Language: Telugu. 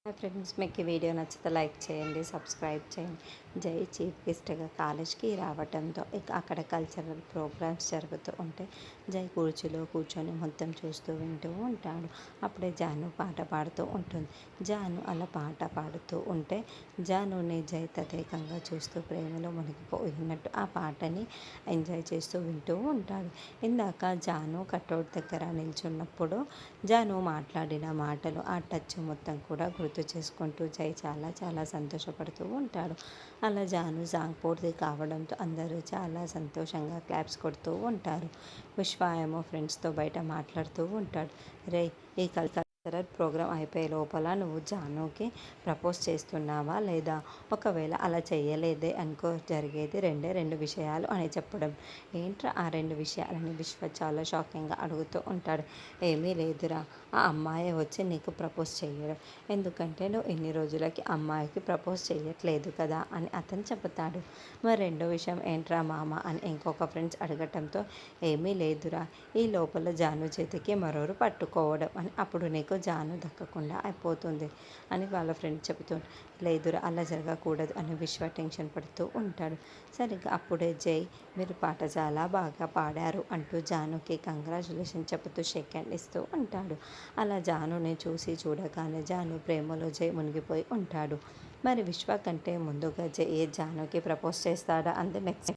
హాయ్ ఫ్రెండ్స్, మీకు ఈ వీడియో నచ్చితే లైక్ చేయండి, సబ్స్క్రైబ్ చేయండి. జై చీఫ్ గెస్ట్గా కాలేజ్కి రావడంతో ఇక అక్కడ కల్చరల్ ప్రోగ్రామ్స్ జరుగుతూ ఉంటే జై కుర్చీలో కూర్చొని మొత్తం చూస్తూ వింటూ ఉంటాడు. అప్పుడే జాను పాట పాడుతూ ఉంటుంది. జాను అలా పాట పాడుతూ ఉంటే జానుని జై తదేకంగా చూస్తూ ప్రేమలో మునిగిపోయినట్టు ఆ పాటని ఎంజాయ్ చేస్తూ వింటూ ఉంటాడు. ఇందాక జాను కటౌట్ దగ్గర నిల్చున్నప్పుడు జాను మాట్లాడిన మాటలు, ఆ టచ్ మొత్తం కూడా గుర్తు చేసుకుంటూ జై చాలా చాలా సంతోషపడుతూ ఉంటాడు. అలా జాను సాంగ్ పూర్తి కావడంతో అందరూ చాలా సంతోషంగా క్లాప్స్ కొడుతూ ఉంటారు. విశ్వ ఏమో ఫ్రెండ్స్తో బయట మాట్లాడుతూ ఉంటాడు. రే, ఈ కల్చరల్ ప్రోగ్రాం అయిపోయే లోపల నువ్వు జానుకి ప్రపోజ్ చేస్తున్నావా లేదా? ఒకవేళ అలా చేయలేదే అనుకో, జరిగేది రెండే రెండు విషయాలు అని చెప్పడం. ఏంట్రా ఆ రెండు విషయాలని విశ్వ చాలా షాకింగ్గా అడుగుతూ ఉంటాడు. ఏమీ లేదురా, ఆ అమ్మాయి వచ్చి నీకు ప్రపోజ్ చేయడం, ఎందుకంటే నువ్వు ఇన్ని రోజులకి అమ్మాయికి ప్రపోజ్ చేయట్లేదు కదా అని అతను చెబుతాడు. మరి రెండో విషయం ఏంట్రా మామ అని ఇంకొక ఫ్రెండ్స్ అడగటంతో, ఏమీ లేదురా, ఈ లోపల జాను చేతికి మరోరు పట్టుకోవడం అని, అప్పుడు నీకు జాను దక్కకుండా అయిపోతుంది అని వాళ్ళ ఫ్రెండ్ చెబుతూ, లేదురా అలా జరగకూడదు అని విశ్వ టెన్షన్ పడుతూ ఉంటాడు. సరిగ్గా అప్పుడే జై, మీరు పాట చాలా బాగా పాడారు అంటూ జానుకి కంగ్రాచులేషన్ చెబుతూ షేక్ హ్యాండ్ ఇస్తూ ఉంటాడు. అలా జానుని చూసి చూడగానే జాను ప్రేమలో జై మునిగిపోయి ఉంటాడు. మరి విశ్వ కంటే ముందుగా జై జానుకి ప్రపోజ్ చేస్తాడా అంది నెక్స్ట్.